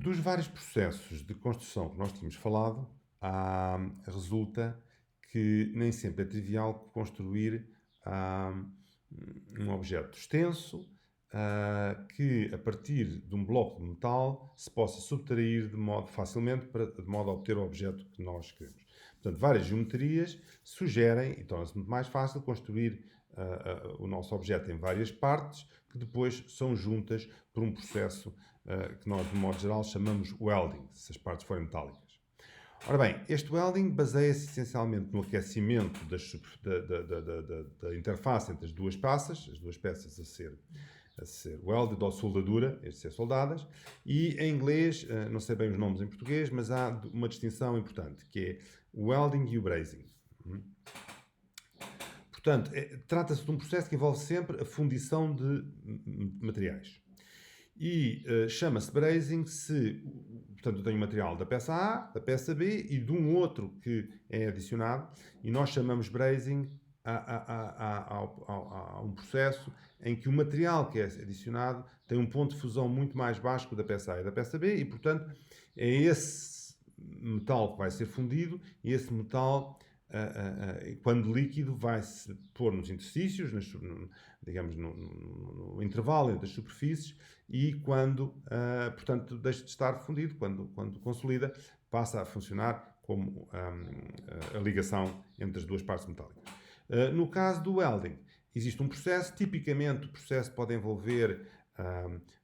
Dos vários processos de construção que nós tínhamos falado, resulta que nem sempre é trivial construir um objeto extenso que, a partir de um bloco de metal, se possa subtrair de modo facilmente de modo a obter o objeto que nós queremos. Portanto, várias geometrias sugerem e torna-se muito mais fácil construir o nosso objeto em várias partes que depois são juntas por um processo que nós, de modo geral, chamamos welding, se as partes forem metálicas. Ora bem, este welding baseia-se essencialmente no aquecimento da interface entre as duas peças a ser welded ou soldadura, a ser soldadas, e em inglês, não sei bem os nomes em português, mas há uma distinção importante, que é o welding e o brazing. Portanto, trata-se de um processo que envolve sempre a fundição de materiais. E chama-se brazing se, portanto, eu tenho material da peça A, da peça B e de um outro que é adicionado, e nós chamamos brazing a um processo em que o material que é adicionado tem um ponto de fusão muito mais baixo que o da peça A e da peça B, e, portanto, é esse metal que vai ser fundido, e esse metal, quando líquido, vai-se pôr nos interstícios, digamos, no intervalo entre as superfícies, e quando, portanto, deixa de estar fundido, quando consolida, passa a funcionar como a ligação entre as duas partes metálicas. No caso do welding, existe um processo, tipicamente o processo pode envolver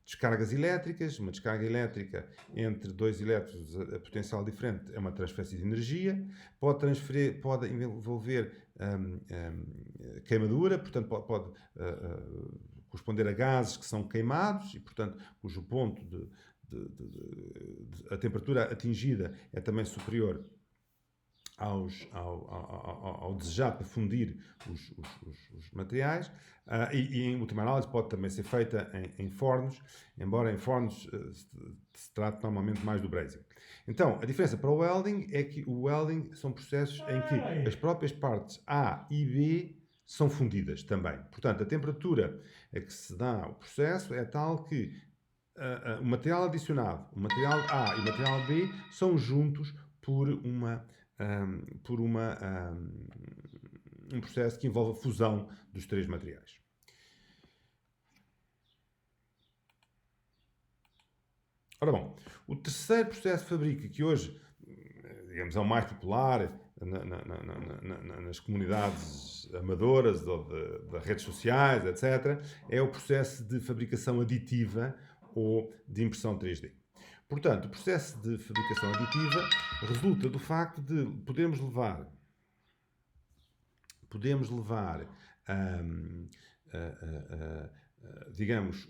descargas elétricas. Uma descarga elétrica entre dois elétrons a potencial diferente é uma transferência de energia. Pode envolver queimadura, portanto pode corresponder a gases que são queimados e, portanto, cujo ponto a temperatura atingida é também superior ao desejado para fundir os materiais, e em última análise pode também ser feita em fornos, embora em fornos se trate normalmente mais do brazing. Então, a diferença para o welding é que o welding são processos em que as próprias partes A e B são fundidas também. Portanto, a temperatura a que se dá o processo é tal que o material adicionado, o material A e o material B, são juntos por um processo que envolve a fusão dos três materiais. Ora bom, o terceiro processo de fábrica, que hoje, digamos, é o mais popular nas comunidades amadoras ou de redes sociais, etc., é o processo de fabricação aditiva ou de impressão 3D. Portanto, o processo de fabricação aditiva resulta do facto de podermos levar digamos,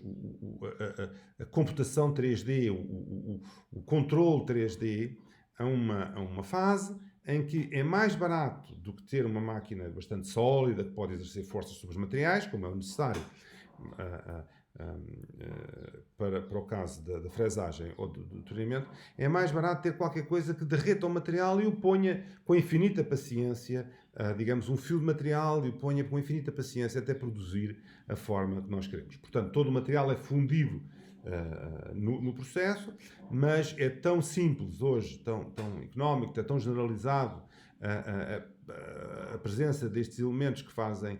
a computação 3D, o controle 3D a uma fase em que é mais barato do que ter uma máquina bastante sólida que pode exercer forças sobre os materiais, como é o necessário para o caso da fresagem ou do torneamento. É mais barato ter qualquer coisa que derreta o material e o ponha com infinita paciência, digamos, um fio de material, e o ponha com infinita paciência até produzir a forma que nós queremos. Portanto, todo o material é fundido no processo, mas é tão simples hoje, tão económico, é tão generalizado a presença destes elementos que fazem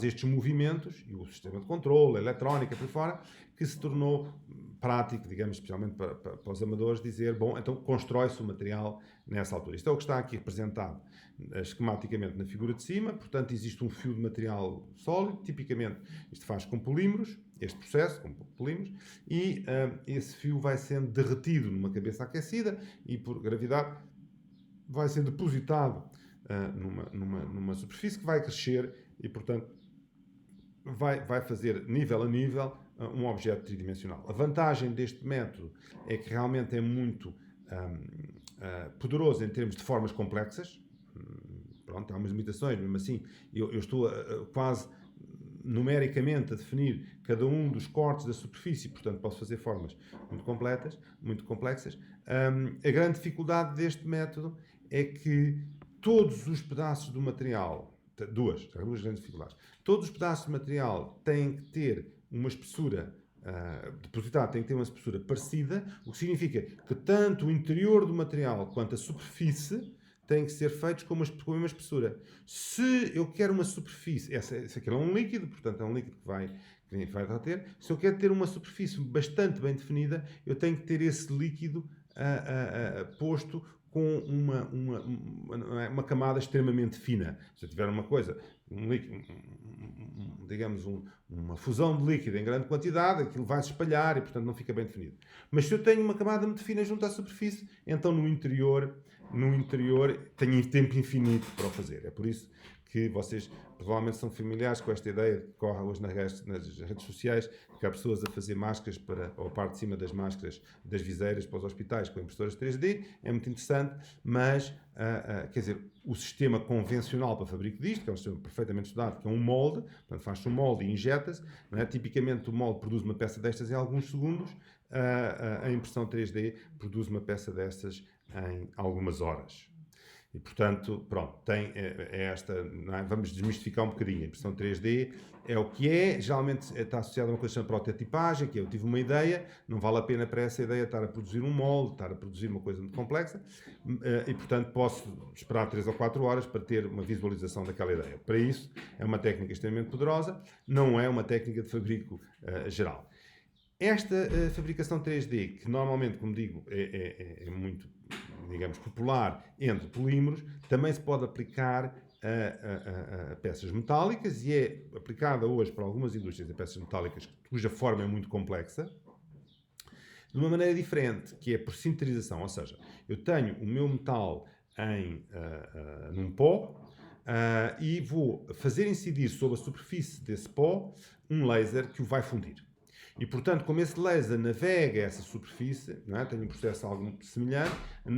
estes movimentos, e o sistema de controle, a eletrónica, por fora, que se tornou prático, digamos, especialmente para os amadores, dizer, bom, então constrói-se o material nessa altura. Isto é o que está aqui representado esquematicamente na figura de cima. Portanto, existe um fio de material sólido, tipicamente isto faz com polímeros, este processo com polímeros, e esse fio vai sendo derretido numa cabeça aquecida e, por gravidade, vai ser depositado numa superfície que vai crescer e, portanto, vai fazer nível a nível um objeto tridimensional. A vantagem deste método é que realmente é muito poderoso em termos de formas complexas. Pronto, há umas limitações, mesmo assim eu estou quase numericamente a definir cada um dos cortes da superfície, portanto posso fazer formas muito complexas. A grande dificuldade deste método é que todos os pedaços do material, duas grandes dificuldades, todos os pedaços de material têm que ter uma espessura depositado tem que ter uma espessura parecida, o que significa que tanto o interior do material quanto a superfície têm que ser feitos com a mesma espessura. Se eu quero uma superfície, esse aqui é um líquido, portanto é um líquido que vai ter. Se eu quero ter uma superfície bastante bem definida, eu tenho que ter esse líquido posto com uma camada extremamente fina. Se eu tiver uma coisa, um líquido, digamos, uma fusão de líquido em grande quantidade, aquilo vai se espalhar e, portanto, não fica bem definido. Mas se eu tenho uma camada muito fina junto à superfície, então no interior tenho tempo infinito para o fazer. É por isso que vocês provavelmente são familiares com esta ideia que corre hoje nas redes sociais, que há pessoas a fazer máscaras ou a parte de cima das máscaras, das viseiras para os hospitais com impressoras 3D. É muito interessante, mas, quer dizer, o sistema convencional para fabrico disto, que é um sistema perfeitamente estudado, que é um molde, portanto faz-se um molde e injeta-se, não é? Tipicamente o molde produz uma peça destas em alguns segundos, a impressão 3D produz uma peça destas em algumas horas. E, portanto, pronto, esta, não é? Vamos desmistificar um bocadinho. A impressão 3D é o que é, geralmente está associada a uma coisa chamada prototipagem, que eu tive uma ideia, não vale a pena para essa ideia estar a produzir um molde, estar a produzir uma coisa muito complexa, e, portanto, posso esperar 3 ou 4 horas para ter uma visualização daquela ideia. Para isso, é uma técnica extremamente poderosa, não é uma técnica de fabrico geral. Esta fabricação 3D, que normalmente, como digo, é muito, digamos, popular entre polímeros, também se pode aplicar a peças metálicas e é aplicada hoje para algumas indústrias a peças metálicas cuja forma é muito complexa, de uma maneira diferente, que é por sinterização, ou seja, eu tenho o meu metal num pó e vou fazer incidir sobre a superfície desse pó um laser que o vai fundir. E, portanto, como esse laser navega essa superfície, não é? Tem um processo algo semelhante, a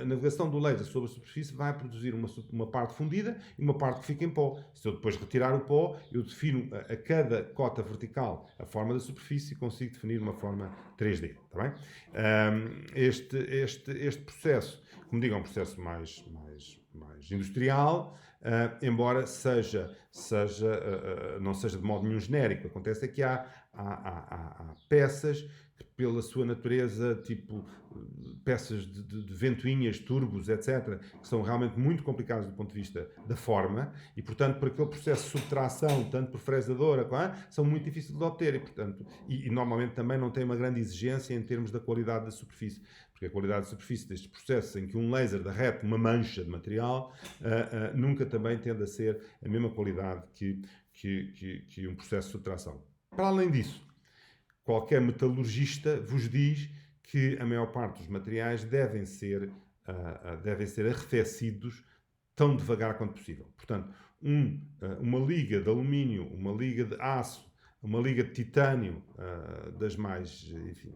navegação do laser sobre a superfície vai produzir uma parte fundida e uma parte que fica em pó. Se eu depois retirar o pó, eu defino a cada cota vertical a forma da superfície e consigo definir uma forma 3D. Tá bem? Este processo, como digo, é um processo mais industrial, embora não seja de modo nenhum genérico. Acontece é que há peças que, pela sua natureza, tipo peças de ventoinhas, turbos, etc., que são realmente muito complicadas do ponto de vista da forma e, portanto, por aquele processo de subtração, tanto por fresadora, são muito difíceis de obter e, portanto, e normalmente também não têm uma grande exigência em termos da qualidade da superfície. Porque a qualidade de superfície destes processos em que um laser derrete uma mancha de material nunca também tende a ser a mesma qualidade que um processo de subtração. Para além disso, qualquer metalurgista vos diz que a maior parte dos materiais devem ser arrefecidos tão devagar quanto possível. Portanto, uma liga de alumínio, uma liga de aço, uma liga de titânio, das mais, enfim,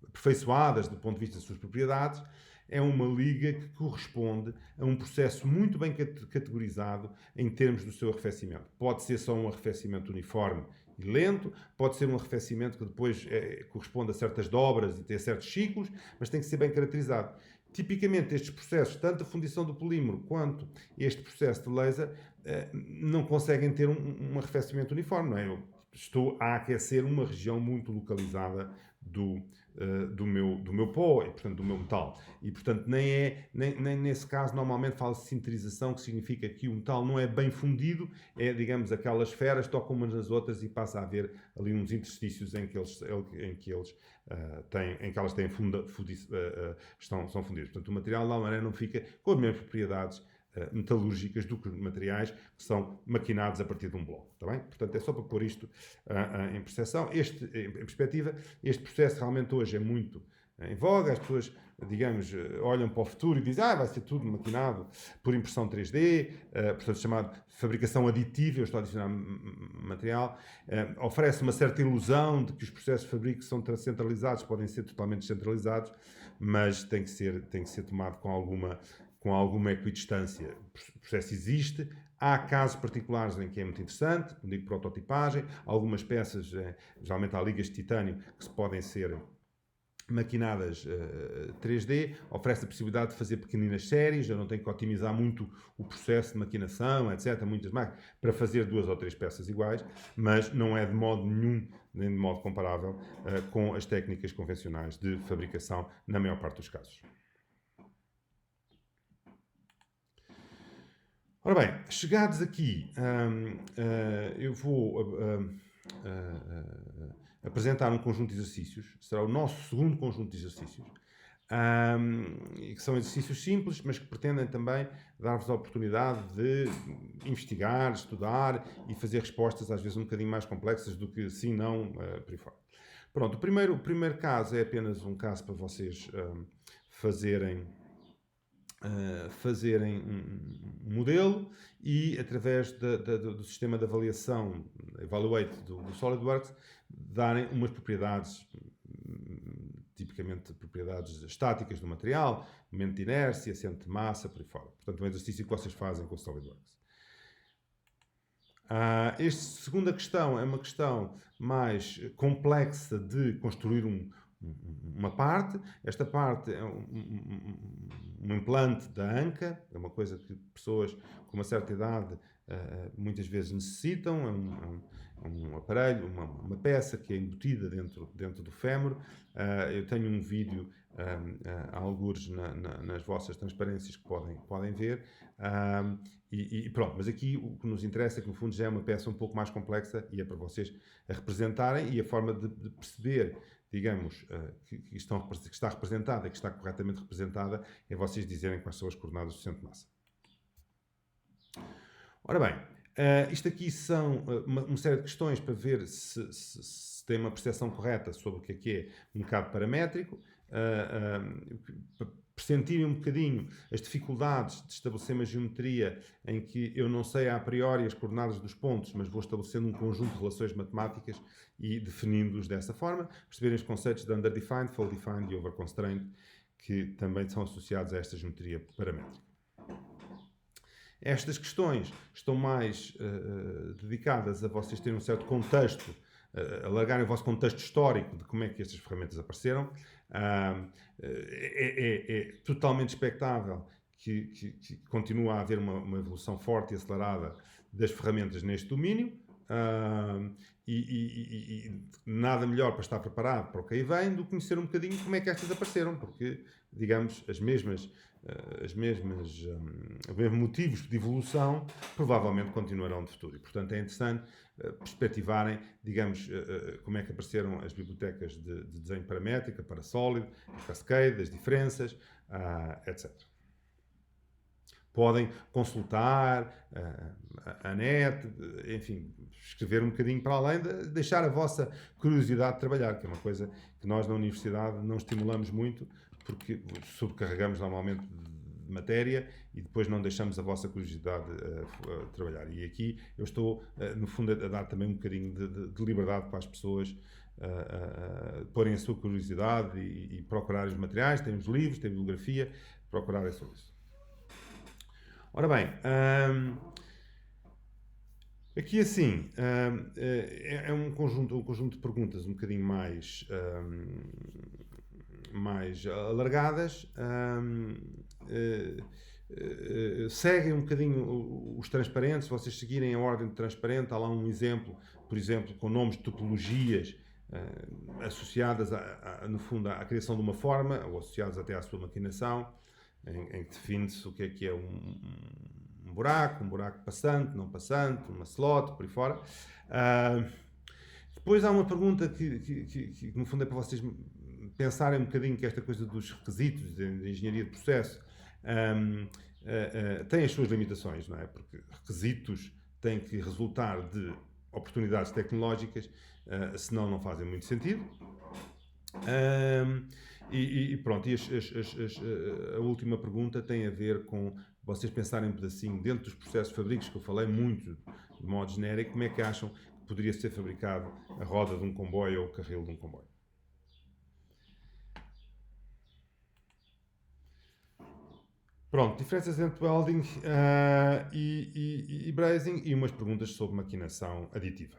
aperfeiçoadas do ponto de vista das suas propriedades, é uma liga que corresponde a um processo muito bem categorizado em termos do seu arrefecimento. Pode ser só um arrefecimento uniforme e lento, pode ser um arrefecimento que depois corresponde a certas dobras e tem certos ciclos, mas tem que ser bem caracterizado. Tipicamente, estes processos, tanto a fundição do polímero quanto este processo de laser, não conseguem ter um arrefecimento uniforme. Não é? Eu estou a aquecer uma região muito localizada do meu pó e, portanto, do meu metal. E, portanto, nem nesse caso, normalmente fala-se de sinterização, que significa que o metal não é bem fundido, digamos, aquelas esferas tocam umas nas outras e passa a haver ali uns interstícios em que elas têm são fundidas. Portanto, o material, de alguma maneira, não fica com as mesmas propriedades metalúrgicas do que materiais que são maquinados a partir de um bloco. Tá bem? Portanto, é só para pôr isto em percepção. Em perspectiva, este processo realmente hoje é muito em voga. As pessoas, digamos, olham para o futuro e dizem vai ser tudo maquinado por impressão 3D, portanto, chamado fabricação aditiva, eu estou a adicionar material, oferece uma certa ilusão de que os processos de fabrico são centralizados, podem ser totalmente descentralizados, mas tem que ser tomado com alguma equidistância. O processo existe, há casos particulares em que é muito interessante, como digo, prototipagem, algumas peças, geralmente há ligas de titânio que podem ser maquinadas 3D, oferece a possibilidade de fazer pequeninas séries, eu não tenho que otimizar muito o processo de maquinação, etc. Muitas máquinas, para fazer 2 ou 3 peças iguais, mas não é de modo nenhum, nem de modo comparável com as técnicas convencionais de fabricação, na maior parte dos casos. Ora bem, chegados aqui, eu vou apresentar um conjunto de exercícios, será o nosso segundo conjunto de exercícios, e que são exercícios simples, mas que pretendem também dar-vos a oportunidade de investigar, estudar e fazer respostas às vezes um bocadinho mais complexas do que sim, não, por aí fora. Pronto, o primeiro caso é apenas um caso para vocês fazerem um modelo e, através do sistema de avaliação, Evaluate do SolidWorks, darem umas propriedades, tipicamente propriedades estáticas do material, momento de inércia, centro de massa, por aí fora. Portanto, é um exercício que vocês fazem com o SolidWorks. Esta segunda questão é uma questão mais complexa de construir uma parte. Esta parte é um implante da anca, é uma coisa que pessoas com uma certa idade muitas vezes necessitam. É um aparelho, uma peça que é embutida dentro do fémur. Eu tenho um vídeo, algures nas vossas transparências que podem ver. E pronto, mas aqui o que nos interessa é que no fundo já é uma peça um pouco mais complexa e é para vocês a representarem, e a forma de perceber, digamos, que está representada e que está corretamente representada é vocês dizerem quais são as coordenadas do centro de massa. Ora bem, isto aqui são uma série de questões para ver se tem uma percepção correta sobre o que é um mercado paramétrico, para pressentirem um bocadinho as dificuldades de estabelecer uma geometria em que eu não sei a priori as coordenadas dos pontos, mas vou estabelecendo um conjunto de relações matemáticas e definindo-os dessa forma, perceberem os conceitos de underdefined, full defined e overconstrained, que também são associados a esta geometria paramétrica. Estas questões estão mais dedicadas a vocês terem um certo contexto, alargarem o vosso contexto histórico de como é que estas ferramentas apareceram. É totalmente expectável que continue a haver uma evolução forte e acelerada das ferramentas neste domínio. E nada melhor para estar preparado para o que aí vem do que conhecer um bocadinho como é que estas apareceram, porque, digamos, os mesmos motivos de evolução provavelmente continuarão de futuro. E, portanto, é interessante perspectivarem, digamos, como é que apareceram as bibliotecas de desenho paramétrica para Solid, a Cascade, as diferenças, etc. Podem consultar a net, enfim, escrever um bocadinho para além, deixar a vossa curiosidade de trabalhar, que é uma coisa que nós na universidade não estimulamos muito, porque sobrecarregamos normalmente de matéria e depois não deixamos a vossa curiosidade trabalhar. E aqui eu estou, no fundo, a dar também um bocadinho de liberdade para as pessoas porem a sua curiosidade e procurarem os materiais. Temos livros, tem bibliografia, procurarem sobre isso. Ora bem, aqui assim, é um conjunto de perguntas um bocadinho mais alargadas, seguem um bocadinho os transparentes. Se vocês seguirem a ordem de transparente, há lá um exemplo, por exemplo, com nomes de topologias associadas, no fundo, à criação de uma forma, ou associadas até à sua maquinação, em que define-se o que é um buraco passante, não passante, uma slot, por aí fora. Depois há uma pergunta que no fundo é para vocês pensarem um bocadinho, que esta coisa dos requisitos de engenharia de processo tem as suas limitações, não é? Porque requisitos têm que resultar de oportunidades tecnológicas, senão não fazem muito sentido. E pronto, a última pergunta tem a ver com vocês pensarem um pedacinho dentro dos processos fabricos, que eu falei muito de modo genérico, como é que acham que poderia ser fabricado a roda de um comboio ou o carril de um comboio. Pronto, diferenças entre welding e brazing e umas perguntas sobre maquinação aditiva.